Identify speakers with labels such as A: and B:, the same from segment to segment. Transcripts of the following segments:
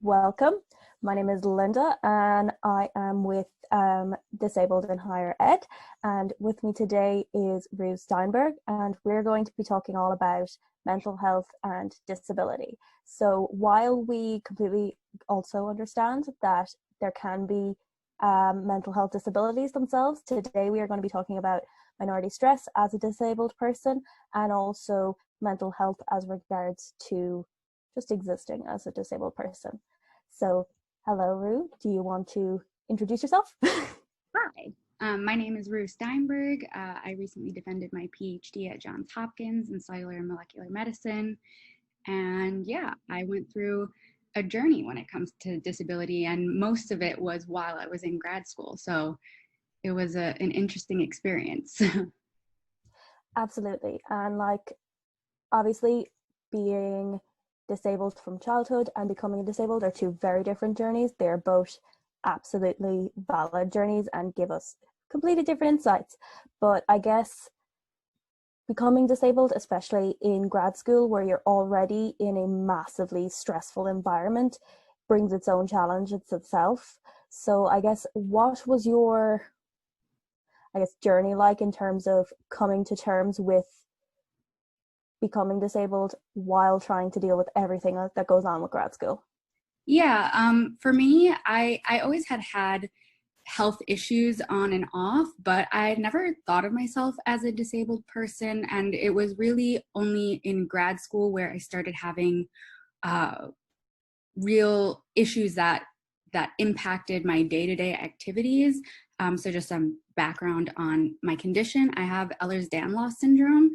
A: welcome. My name is Linda and I am with Disabled in Higher Ed. And with me today is Roo Steinberg, and we're going to be talking all about mental health and disability. So while we completely also understand that there can be mental health disabilities themselves, today we are going to be talking about minority stress as a disabled person and also mental health as regards to just existing as a disabled person. So, hello, Roo. Do you want to introduce yourself?
B: Hi, my name is Roo Steinberg. I recently defended my PhD at Johns Hopkins in cellular and molecular medicine. And yeah, I went through a journey when it comes to disability, and most of it was while I was in grad school. So it was an interesting experience.
A: Absolutely. And obviously, being disabled from childhood and becoming disabled are two very different journeys. They're both absolutely valid journeys and give us completely different insights. But I guess becoming disabled, especially in grad school where you're already in a massively stressful environment, brings its own challenges itself. So I guess what was your journey like in terms of coming to terms with becoming disabled while trying to deal with everything that goes on with grad school?
B: Yeah, for me, I always had health issues on and off, but I never thought of myself as a disabled person. And it was really only in grad school where I started having real issues that impacted my day-to-day activities. So just some background on my condition. I have Ehlers-Danlos syndrome,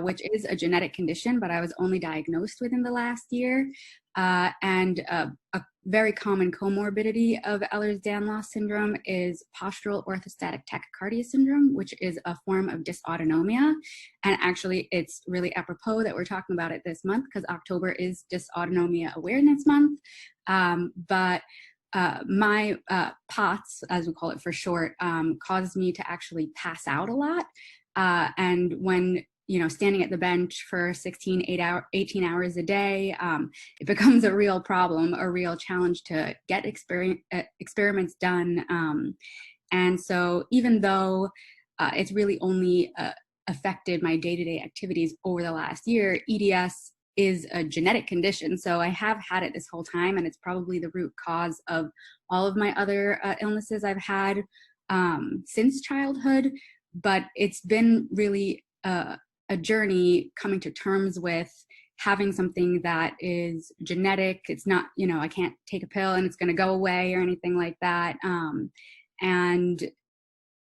B: which is a genetic condition, but I was only diagnosed within the last year. And a very common comorbidity of Ehlers-Danlos syndrome is postural orthostatic tachycardia syndrome, which is a form of dysautonomia. And actually, it's really apropos that we're talking about it this month because October is Dysautonomia Awareness Month. My POTS, as we call it for short, caused me to actually pass out a lot. And when standing at the bench for 18 hours a day, it becomes a real problem, a real challenge to get experiments done. And so even though it's really only affected my day-to-day activities over the last year, EDS is a genetic condition. So I have had it this whole time, and it's probably the root cause of all of my other illnesses I've had since childhood. But it's been really a journey coming to terms with having something that is genetic. It's not, I can't take a pill and it's going to go away or anything like that. And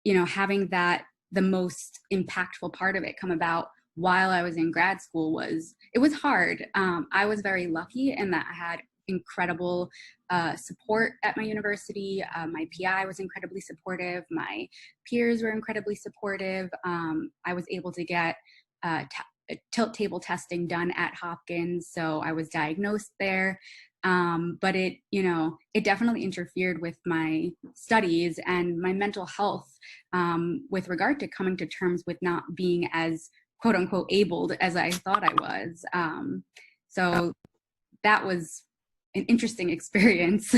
B: having that, the most impactful part of it come about while I was in grad school was hard. I was very lucky in that I had incredible support at my university. My PI was incredibly supportive. My peers were incredibly supportive. I was able to get tilt table testing done at Hopkins, so I was diagnosed there. But it definitely interfered with my studies and my mental health with regard to coming to terms with not being as quote unquote abled as I thought I was. So that was an interesting experience.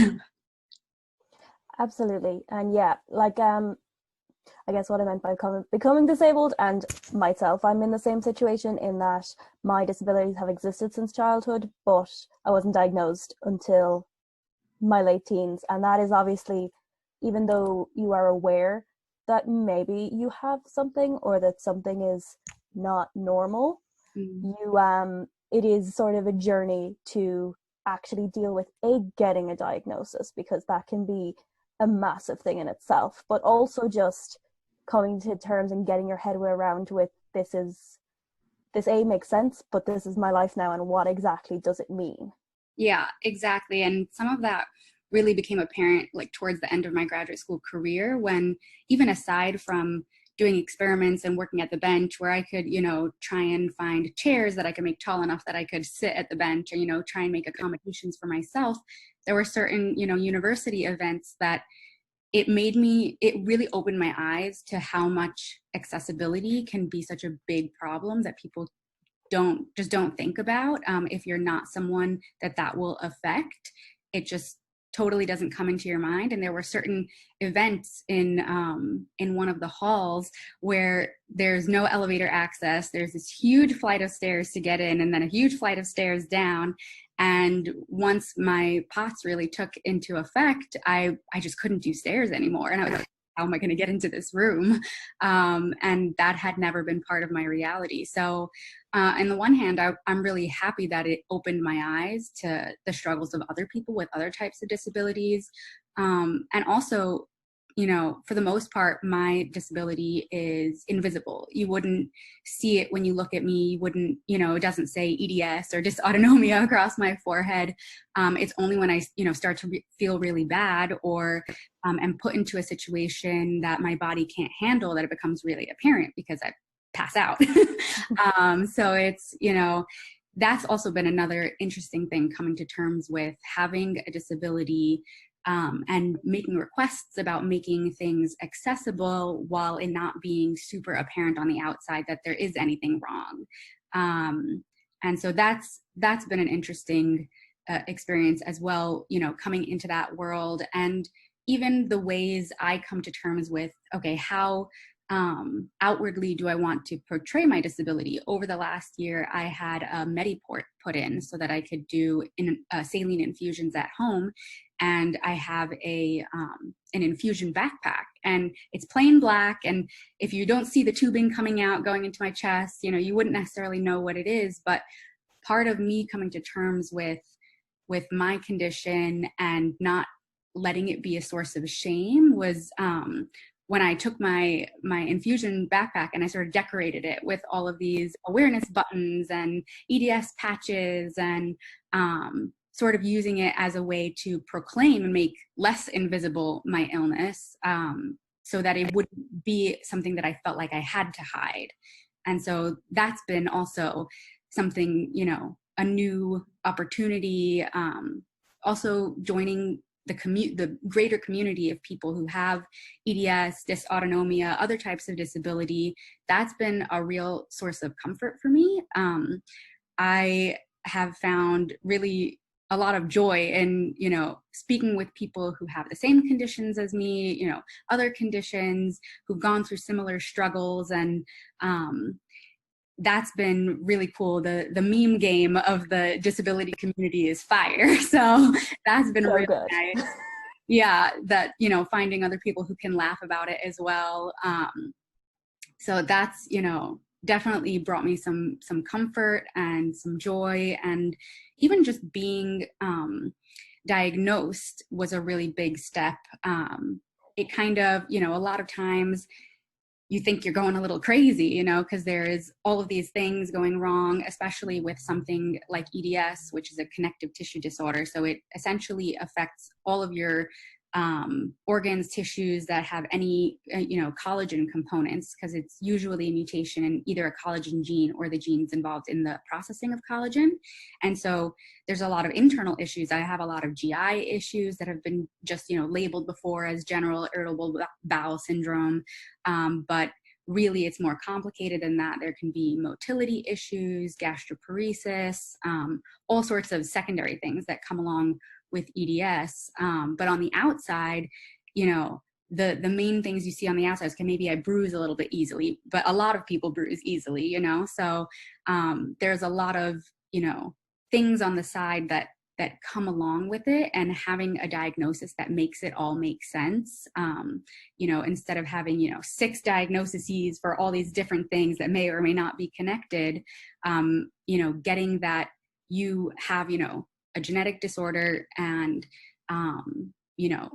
A: Absolutely. And yeah, I guess what I meant by becoming disabled, and myself, I'm in the same situation in that my disabilities have existed since childhood, but I wasn't diagnosed until my late teens. And that is obviously, even though you are aware that maybe you have something or that something is not normal, it is sort of a journey to actually deal with getting a diagnosis, because that can be a massive thing in itself, but also just coming to terms and getting your head around with this makes sense, but this is my life now, and what exactly does it mean?
B: Yeah, exactly. And some of that really became apparent towards the end of my graduate school career, when even aside from doing experiments and working at the bench where I could, try and find chairs that I could make tall enough that I could sit at the bench, or, try and make accommodations for myself, there were certain, university events that it really opened my eyes to how much accessibility can be such a big problem that people don't think about if you're not someone that will affect. it just totally doesn't come into your mind. And there were certain events in one of the halls where there's no elevator access. There's this huge flight of stairs to get in, and then a huge flight of stairs down. And once my POTS really took into effect, I just couldn't do stairs anymore. And I was like, how am I going to get into this room? And that had never been part of my reality. So on the one hand, I'm really happy that it opened my eyes to the struggles of other people with other types of disabilities. And also, you know, for the most part, my disability is invisible. You wouldn't see it when you look at me. You wouldn't, you know, it doesn't say EDS or dysautonomia across my forehead. It's only when I, you know, start to feel really bad or am put into a situation that my body can't handle that it becomes really apparent because I pass out. So it's, you know, that's also been another interesting thing, coming to terms with having a disability and making requests about making things accessible while it not being super apparent on the outside that there is anything wrong. And so that's been an interesting experience as well, you know, coming into that world, and even the ways I come to terms with, okay, how outwardly do I want to portray my disability? Over the last year, I had a Mediport put in so that I could do saline infusions at home. And I have an infusion backpack, and it's plain black. And if you don't see the tubing coming out, going into my chest, you know, you wouldn't necessarily know what it is. But part of me coming to terms with my condition and not letting it be a source of shame was when I took my infusion backpack and I sort of decorated it with all of these awareness buttons and EDS patches, and sort of using it as a way to proclaim and make less invisible my illness, so that it wouldn't be something that I felt like I had to hide. And so that's been also something, you know, a new opportunity. Also joining the greater community of people who have EDS, dysautonomia, other types of disability. That's been a real source of comfort for me. I have found really a lot of joy in, you know, speaking with people who have the same conditions as me, you know, other conditions, who've gone through similar struggles. And that's been really cool. The meme game of the disability community is fire. So that's been
A: so
B: really
A: good.
B: nice. Yeah, that, you know, finding other people who can laugh about it as well. So that's, you know, definitely brought me some comfort and some joy. And even just being diagnosed was a really big step. It kind of, you know, a lot of times you think you're going a little crazy, you know, because there is all of these things going wrong, especially with something like EDS, which is a connective tissue disorder. So it essentially affects all of your organs, tissues that have any, you know, collagen components, because it's usually a mutation in either a collagen gene or the genes involved in the processing of collagen. And so there's a lot of internal issues. I have a lot of GI issues that have been just, you know, labeled before as general irritable bowel syndrome. But really it's more complicated than that. There can be motility issues, gastroparesis, all sorts of secondary things that come along with EDS. But on the outside, you know, the main things you see on the outside is, okay, maybe I bruise a little bit easily, but a lot of people bruise easily, you know? So there's a lot of, you know, things on the side that come along with it, and having a diagnosis that makes it all make sense. You know, instead of having, you know, 6 diagnoses for all these different things that may or may not be connected, you know, getting that you have, you know, a genetic disorder, and you know,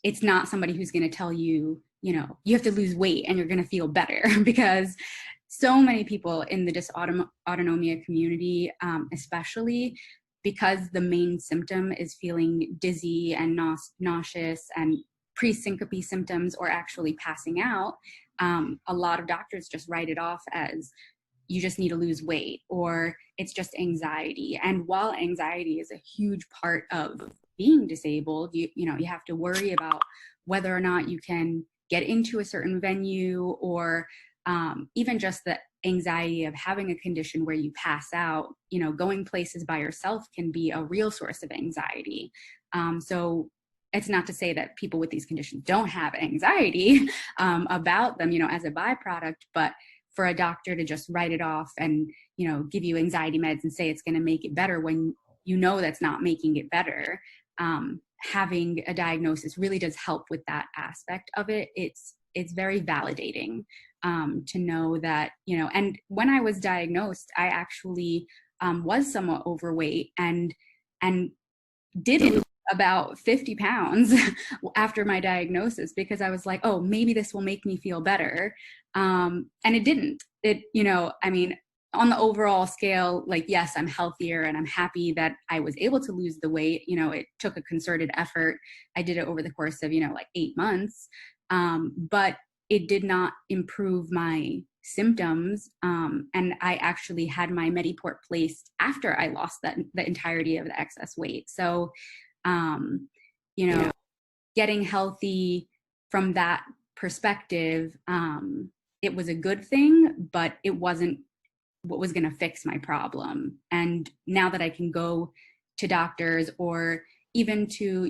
B: it's not somebody who's going to tell you, you know, you have to lose weight and you're going to feel better, because so many people in the dysautonomia community, especially because the main symptom is feeling dizzy and nauseous and pre-syncope symptoms, or actually passing out, a lot of doctors just write it off as, you just need to lose weight, or it's just anxiety. And while anxiety is a huge part of being disabled, you know, you have to worry about whether or not you can get into a certain venue, or even just the anxiety of having a condition where you pass out. You know, going places by yourself can be a real source of anxiety. So it's not to say that people with these conditions don't have anxiety about them, as a byproduct, but for a doctor to just write it off and, give you anxiety meds and say it's going to make it better when that's not making it better. Having a diagnosis really does help with that aspect of it. It's very validating to know that, and when I was diagnosed, I actually was somewhat overweight and did lose about 50 pounds after my diagnosis, because I was like, oh, maybe this will make me feel better. And it didn't. On the overall scale, like, yes, I'm healthier and I'm happy that I was able to lose the weight. It took a concerted effort. I did it over the course of, like 8 months. But it did not improve my symptoms. And I actually had my Mediport placed after I lost the entirety of the excess weight. So, getting healthy from that perspective, it was a good thing, but it wasn't what was going to fix my problem. And now that I can go to doctors or even to,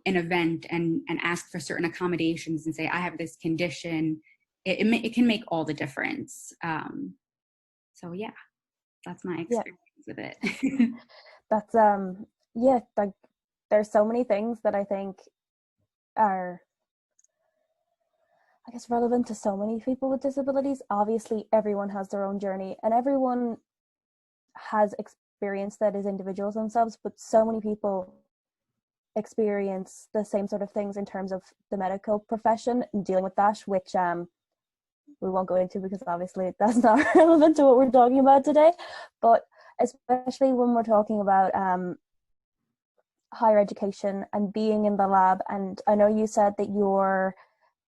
B: an event and ask for certain accommodations and say, I have this condition, it can make all the difference. So yeah, that's my experience with it.
A: That's, like, there's so many things that I think are, I guess, relevant to so many people with disabilities. Obviously, everyone has their own journey and everyone has experience that is individuals themselves, but so many people experience the same sort of things in terms of the medical profession and dealing with that, which we won't go into because obviously that's not relevant to what we're talking about today. But especially when we're talking about higher education and being in the lab, and I know you said that your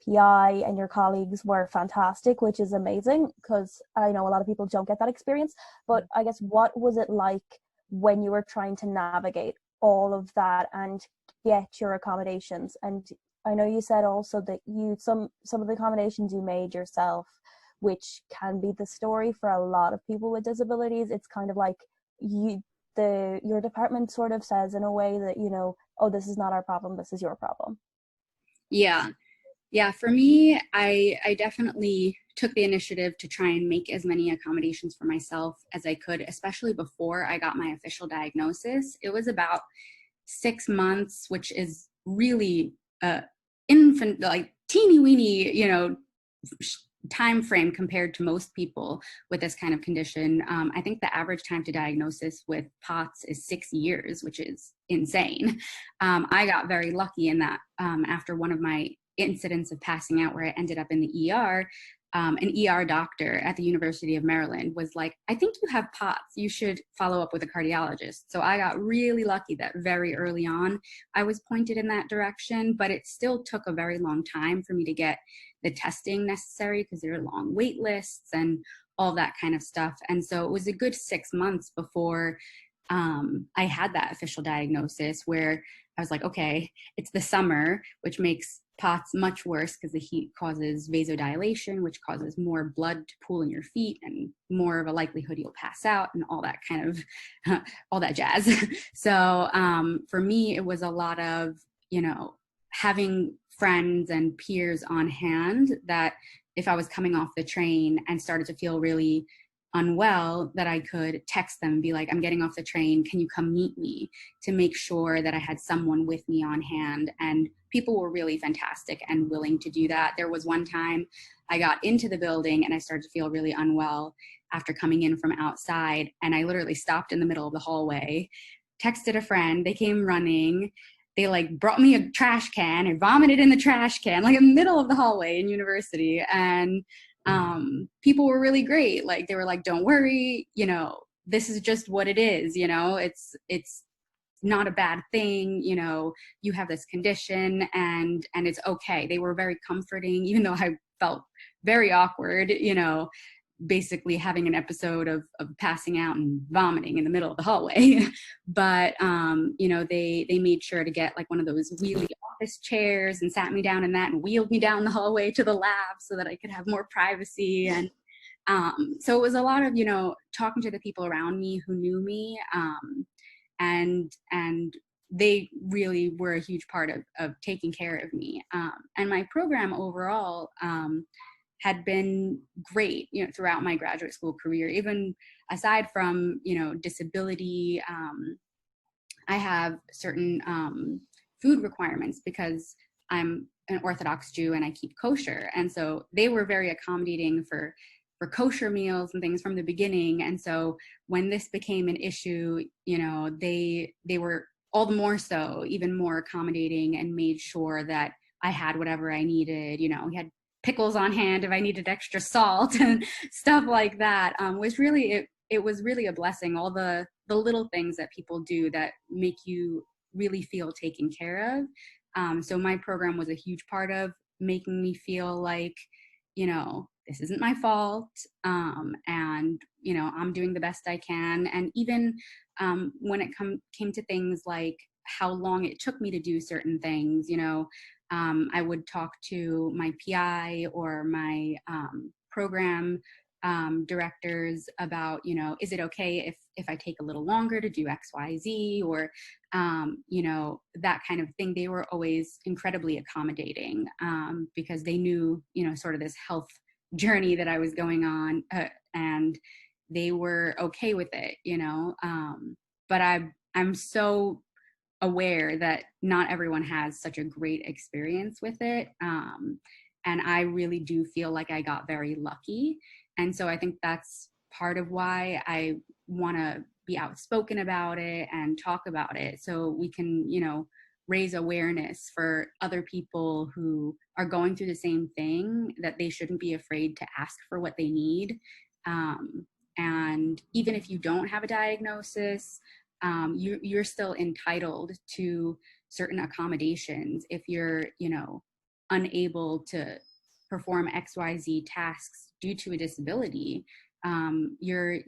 A: PI and your colleagues were fantastic, which is amazing because I know a lot of people don't get that experience. But I guess, what was it like when you were trying to navigate all of that and get your accommodations? And I know you said also that some of the accommodations you made yourself, which can be the story for a lot of people with disabilities. It's kind of like your department sort of says in a way that, oh, this is not our problem, this is your problem.
B: Yeah, for me, I definitely took the initiative to try and make as many accommodations for myself as I could, especially before I got my official diagnosis. It was about 6 months, which is really infant, like teeny weeny, time frame compared to most people with this kind of condition. I think the average time to diagnosis with POTS is 6 years, which is insane. I got very lucky in that after one of my incidents of passing out where I ended up in the ER, an ER doctor at the University of Maryland was like, I think you have POTS. You should follow up with a cardiologist. So I got really lucky that very early on I was pointed in that direction, but it still took a very long time for me to get the testing necessary because there are long wait lists and all that kind of stuff. And so it was a good 6 months before I had that official diagnosis where I was like, okay, it's the summer, which makes POTS much worse because the heat causes vasodilation, which causes more blood to pool in your feet and more of a likelihood you'll pass out and all that kind of, all that jazz. So for me, it was a lot of, having friends and peers on hand that if I was coming off the train and started to feel really unwell, that I could text them and be like, I'm getting off the train, can you come meet me, to make sure that I had someone with me on hand. And people were really fantastic and willing to do that. There was one time I got into the building and I started to feel really unwell after coming in from outside, and I literally stopped in the middle of the hallway, texted a friend, they came running, they brought me a trash can and vomited in the trash can, in the middle of the hallway in university. And people were really great. They were like, don't worry, this is just what it is, it's not a bad thing, you have this condition and it's okay. They were very comforting, even though I felt very awkward, basically having an episode of passing out and vomiting in the middle of the hallway. But, they made sure to get one of those wheelie office chairs and sat me down in that and wheeled me down the hallway to the lab so that I could have more privacy. And so it was a lot of, talking to the people around me who knew me, and they really were a huge part of taking care of me. And my program overall had been great, throughout my graduate school career. Even aside from, disability, I have certain food requirements because I'm an Orthodox Jew and I keep kosher. And so they were very accommodating for kosher meals and things from the beginning. And so when this became an issue, they were all the more so, even more accommodating, and made sure that I had whatever I needed. We had pickles on hand if I needed extra salt and stuff like that. It was really a blessing. All the little things that people do that make you really feel taken care of. So my program was a huge part of making me feel like, this isn't my fault. And, I'm doing the best I can. And even when it came to things like how long it took me to do certain things, I would talk to my PI or my program directors about, is it okay if I take a little longer to do XYZ, or, that kind of thing. They were always incredibly accommodating because they knew, sort of this health journey that I was going on, and they were okay with it, but I'm so aware that not everyone has such a great experience with it. And I really do feel like I got very lucky. And so I think that's part of why I want to be outspoken about it and talk about it, so we can, raise awareness for other people who are going through the same thing, that they shouldn't be afraid to ask for what they need. And even if you don't have a diagnosis, you're still entitled to certain accommodations. If you're, unable to perform XYZ tasks due to a disability, you're,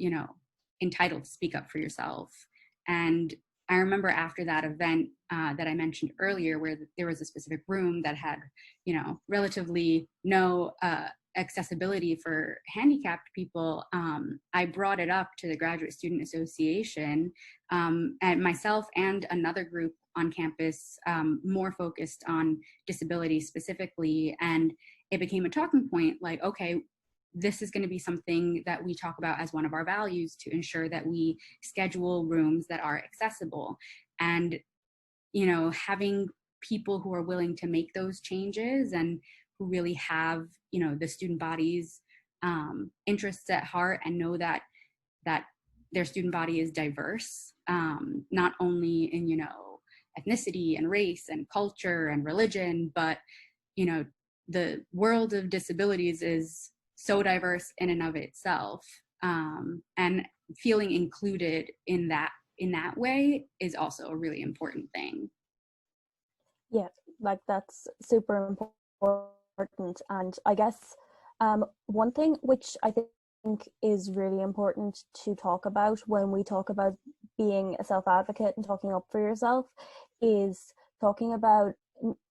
B: entitled to speak up for yourself. And I remember after that event that I mentioned earlier, where there was a specific room that had, relatively no accessibility for handicapped people, I brought it up to the Graduate Student Association, and myself and another group on campus, more focused on disability specifically. And it became a talking point, like, okay, this is going to be something that we talk about as one of our values, to ensure that we schedule rooms that are accessible. And, having people who are willing to make those changes, and who really have, the student body's interests at heart, and know that their student body is diverse, not only in, ethnicity and race and culture and religion, but, the world of disabilities is so diverse in and of itself. And feeling included in that way is also a really important thing.
A: Yeah, like that's super important. And I guess one thing which I think is really important to talk about when we talk about being a self-advocate and talking up for yourself, is talking about,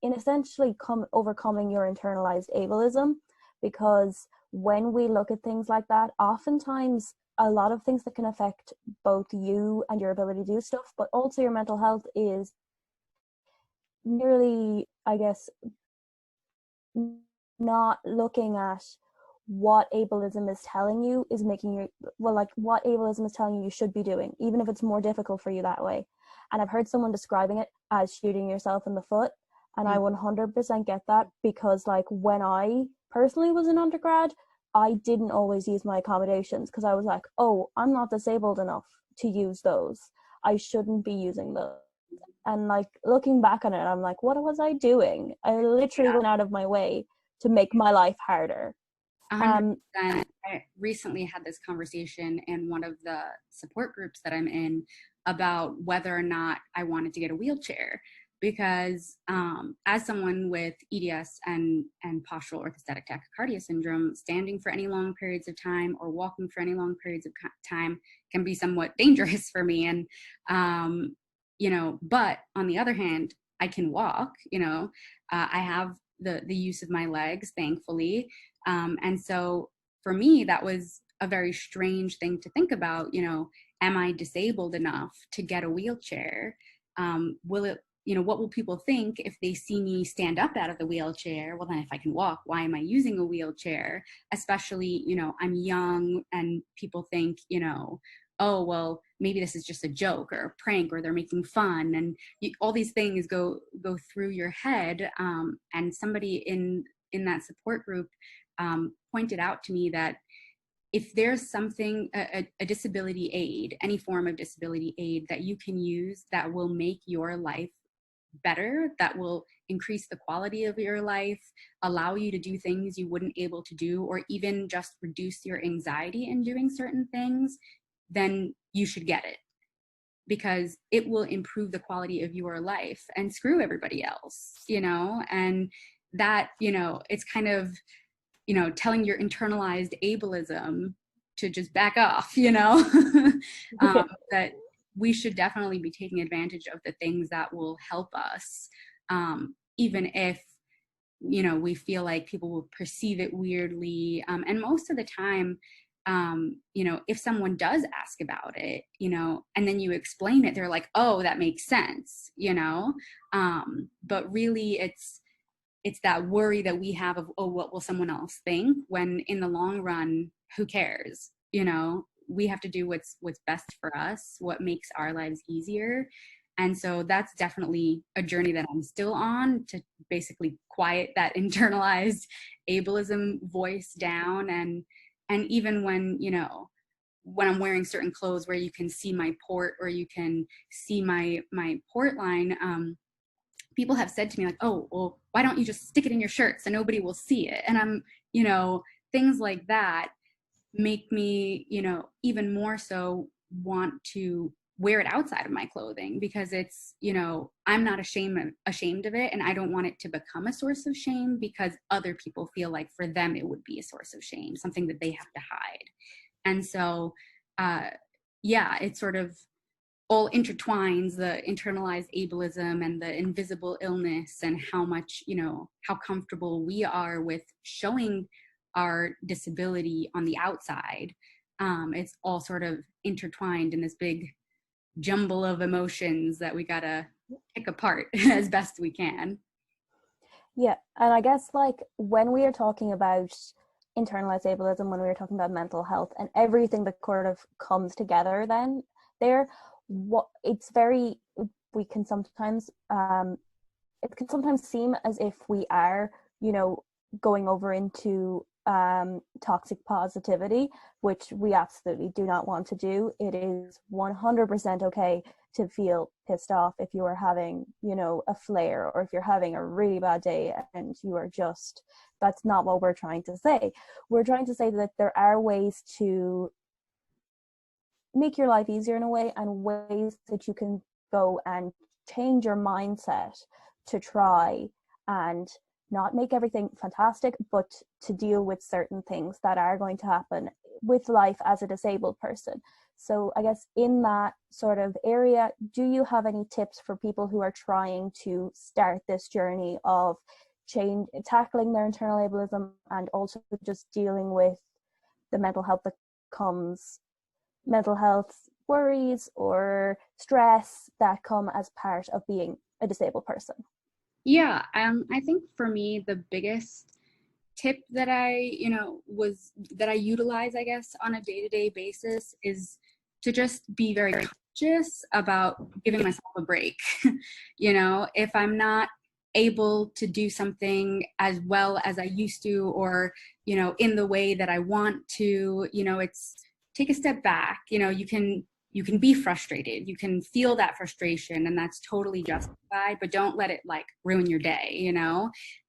A: in essentially overcoming your internalized ableism. Because when we look at things like that, oftentimes a lot of things that can affect both you and your ability to do stuff, but also your mental health, is nearly, I guess, not looking at what ableism is telling you is making you, well, like what ableism is telling you should be doing, even if it's more difficult for you that way. And I've heard someone describing it as shooting yourself in the foot. And I 100% get that, because like when I personally was in undergrad, I didn't always use my accommodations because I was like, oh, I'm not disabled enough to use those. I shouldn't be using those. And like looking back on it, I'm like, what was I doing? I literally went out of my way to make my life harder.
B: 100%. I recently had this conversation in one of the support groups that I'm in about whether or not I wanted to get a wheelchair, because as someone with EDS and postural orthostatic tachycardia syndrome, standing for any long periods of time or walking for any long periods of time can be somewhat dangerous for me. And but on the other hand, I can walk. I have the use of my legs, thankfully. And so for me, that was a very strange thing to think about. Am I disabled enough to get a wheelchair? Will it, what will people think if they see me stand up out of the wheelchair? Well, then if I can walk, why am I using a wheelchair? Especially, I'm young and people think, oh, well, maybe this is just a joke or a prank, or they're making fun. And all these things go through your head. And somebody in that support group pointed out to me that if there's something, a disability aid, any form of disability aid that you can use that will make your life better, that will increase the quality of your life, allow you to do things you wouldn't able to do, or even just reduce your anxiety in doing certain things, then you should get it, because it will improve the quality of your life and screw everybody else, and that, it's kind of, telling your internalized ableism to just back off, that we should definitely be taking advantage of the things that will help us, even if, we feel like people will perceive it weirdly. And most of the time, if someone does ask about it, and then you explain it, they're like, oh, that makes sense, but really it's that worry that we have of, oh, what will someone else think, when in the long run, who cares? We have to do what's best for us, what makes our lives easier. And so that's definitely a journey that I'm still on, to basically quiet that internalized ableism voice down. And even when, when I'm wearing certain clothes where you can see my port, or you can see my port line, people have said to me like, oh, well, why don't you just stick it in your shirt so nobody will see it? And I'm, things like that make me, even more so want to wear it outside of my clothing, because it's, I'm not ashamed of it. And I don't want it to become a source of shame, because other people feel like for them, it would be a source of shame, something that they have to hide. And so, yeah, it's sort of all intertwines, the internalized ableism and the invisible illness, and how much, how comfortable we are with showing our disability on the outside. It's all sort of intertwined in this big jumble of emotions that we gotta pick apart as best we can.
A: Yeah, and I guess like when we are talking about internalized ableism, when we are talking about mental health and everything that sort of comes together, then there, what it's very, we can sometimes it can sometimes seem as if we are, going over into toxic positivity, which we absolutely do not want to do. It is 100% okay to feel pissed off if you are having, a flare, or if you're having a really bad day and you are just, that's not what we're trying to say. We're trying to say that there are ways to make your life easier in a way, and ways that you can go and change your mindset to try and not make everything fantastic, but to deal with certain things that are going to happen with life as a disabled person. So I guess in that sort of area, do you have any tips for people who are trying to start this journey of tackling their internal ableism, and also just dealing with the mental health worries or stress that come as part of being a disabled person?
B: Yeah, I think for me, the biggest tip that I utilize, I guess, on a day-to-day basis is to just be very conscious about giving myself a break. If I'm not able to do something as well as I used to, or, in the way that I want to, it's take a step back. You can be frustrated, you can feel that frustration, and that's totally justified, but don't let it like ruin your day,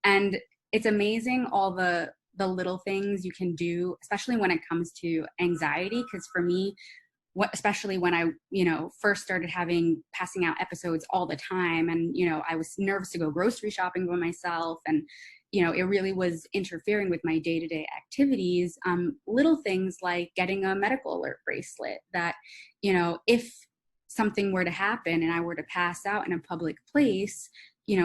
B: And it's amazing all the little things you can do, especially when it comes to anxiety. Because for me, especially when I, first started having passing out episodes all the time, and, I was nervous to go grocery shopping by myself, and, it really was interfering with my day-to-day activities. Little things like getting a medical alert bracelet that, if something were to happen and I were to pass out in a public place,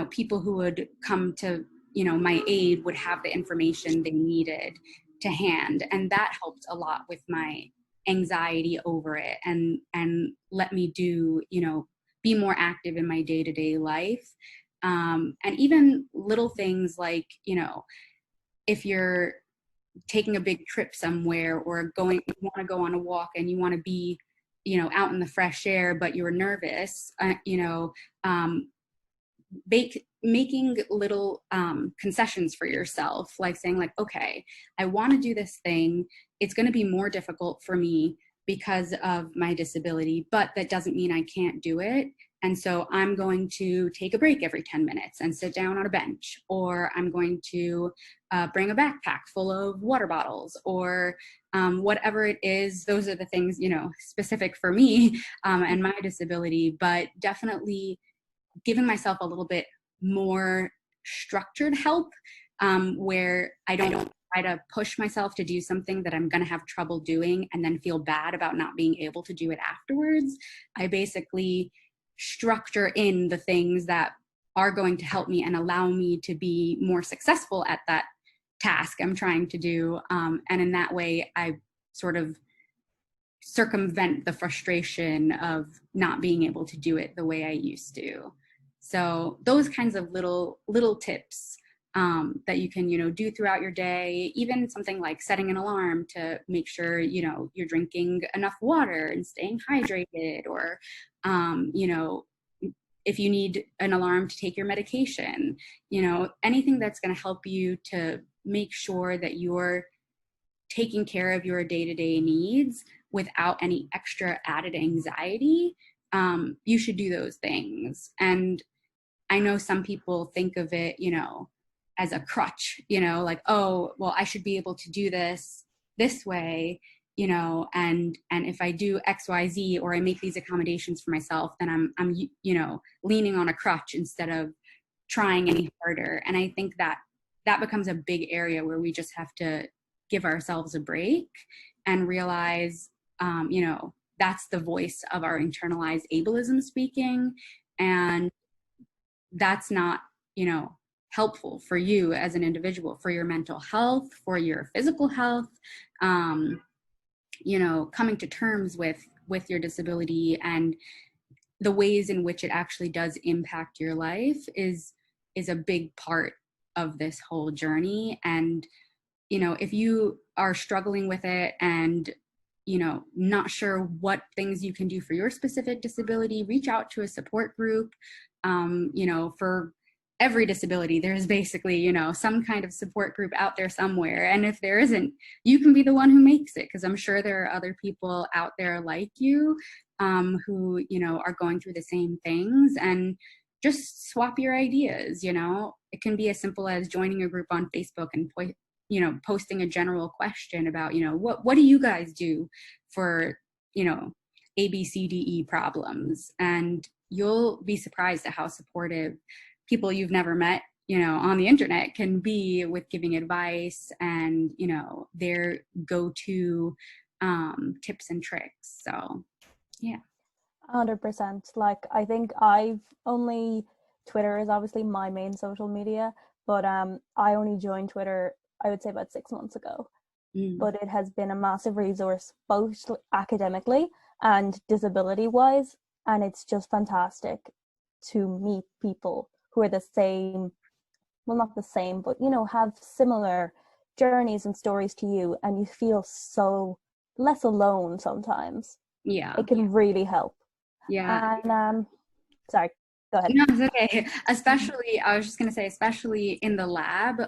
B: people who would come to, my aid would have the information they needed to hand. And that helped a lot with my anxiety over it, and let me do, be more active in my day-to-day life. And even little things like, if you're taking a big trip somewhere or you want to go on a walk and you want to be, out in the fresh air, but you're nervous, making little concessions for yourself, like saying like, okay, I want to do this thing. It's going to be more difficult for me because of my disability, but that doesn't mean I can't do it. And so I'm going to take a break every 10 minutes and sit down on a bench, or I'm going to bring a backpack full of water bottles, or whatever it is. Those are the things, specific for me and my disability, but definitely giving myself a little bit more structured help, where I don't try to push myself to do something that I'm going to have trouble doing and then feel bad about not being able to do it afterwards. I basically structure in the things that are going to help me and allow me to be more successful at that task I'm trying to do. And in that way, I sort of circumvent the frustration of not being able to do it the way I used to. So those kinds of little tips that you can, do throughout your day, even something like setting an alarm to make sure, you're drinking enough water and staying hydrated, or, if you need an alarm to take your medication, anything that's going to help you to make sure that you're taking care of your day-to-day needs without any extra added anxiety, you should do those things. And I know some people think of it, as a crutch, like, oh, well, I should be able to do this way, and if I do X, Y, Z, or I make these accommodations for myself, then I'm leaning on a crutch instead of trying any harder. And I think that becomes a big area where we just have to give ourselves a break and realize, that's the voice of our internalized ableism speaking. And that's not, helpful for you as an individual, for your mental health, for your physical health. Coming to terms with your disability and the ways in which it actually does impact your life is a big part of this whole journey. And, if you are struggling with it and, not sure what things you can do for your specific disability, reach out to a support group. For every disability, there's basically, some kind of support group out there somewhere. And if there isn't, you can be the one who makes it, because I'm sure there are other people out there like you, who, are going through the same things, and just swap your ideas. It can be as simple as joining a group on Facebook and posting a general question about, what do you guys do for, A, B, C, D, E problems? And you'll be surprised at how supportive people you've never met, on the internet can be with giving advice and, their go-to tips and tricks. So, yeah.
A: 100%. Like, I think Twitter is obviously my main social media, but I only joined Twitter, I would say, about 6 months ago. But it has been a massive resource, both academically and disability wise. And it's just fantastic to meet people who are the same, well, not the same, but, have similar journeys and stories to you. And you feel so less alone sometimes.
B: Yeah.
A: It can really help.
B: Yeah.
A: And sorry, go ahead.
B: No, it's okay. Especially, I was just going to say, especially in the lab,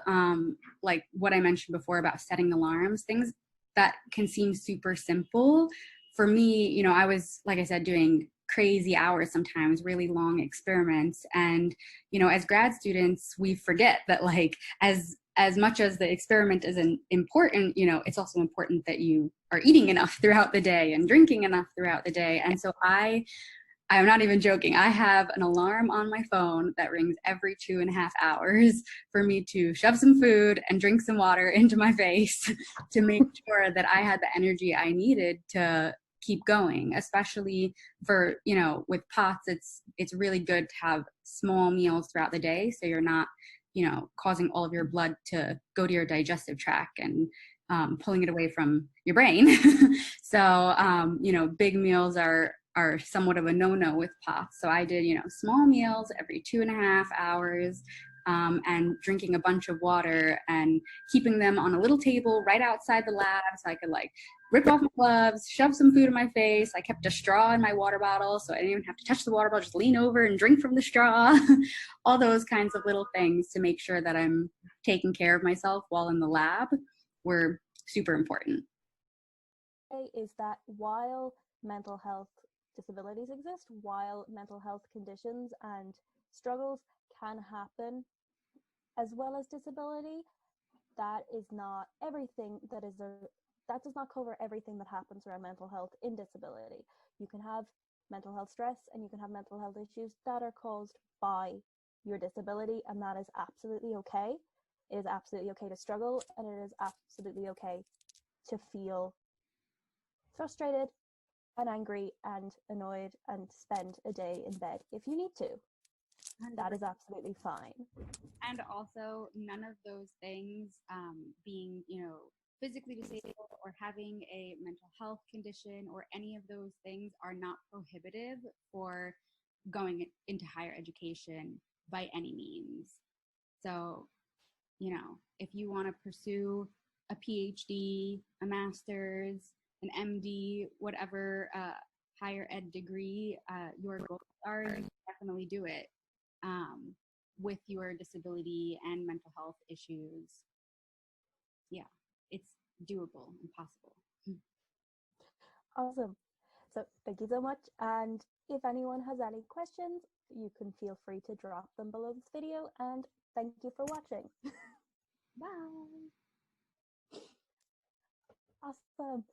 B: like what I mentioned before about setting alarms, things that can seem super simple. For me, I was, like I said, doing crazy hours sometimes, really long experiments. And, as grad students, we forget that, like, as much as the experiment isn't important, it's also important that you are eating enough throughout the day and drinking enough throughout the day. And so I'm not even joking. I have an alarm on my phone that rings every 2.5 hours for me to shove some food and drink some water into my face to make sure that I had the energy I needed to keep going, especially for, with POTS, it's really good to have small meals throughout the day. So you're not, causing all of your blood to go to your digestive tract and pulling it away from your brain. So, big meals are are somewhat of a no-no with POTS. So I did, small meals every 2.5 hours, and drinking a bunch of water and keeping them on a little table right outside the lab so I could like rip off my gloves, shove some food in my face. I kept a straw in my water bottle so I didn't even have to touch the water bottle, just lean over and drink from the straw. All those kinds of little things to make sure that I'm taking care of myself while in the lab were super important.
A: Is that while mental health disabilities exist, while mental health conditions and struggles can happen as well as disability, that is not everything that does not cover everything that happens around mental health in disability. You can have mental health stress and you can have mental health issues that are caused by your disability, and that is absolutely okay. It is absolutely okay to struggle, and it is absolutely okay to feel frustrated and angry and annoyed and spend a day in bed if you need to. 100%. That is absolutely fine.
B: And also, none of those things, being, physically disabled or having a mental health condition or any of those things are not prohibitive for going into higher education by any means. So, if you want to pursue a PhD, a master's, an MD, whatever higher ed degree your goals are, you can definitely do it with your disability and mental health issues. Yeah, it's doable and possible.
A: Awesome. So thank you so much. And if anyone has any questions, you can feel free to drop them below this video. And thank you for watching.
B: Bye.
A: Awesome.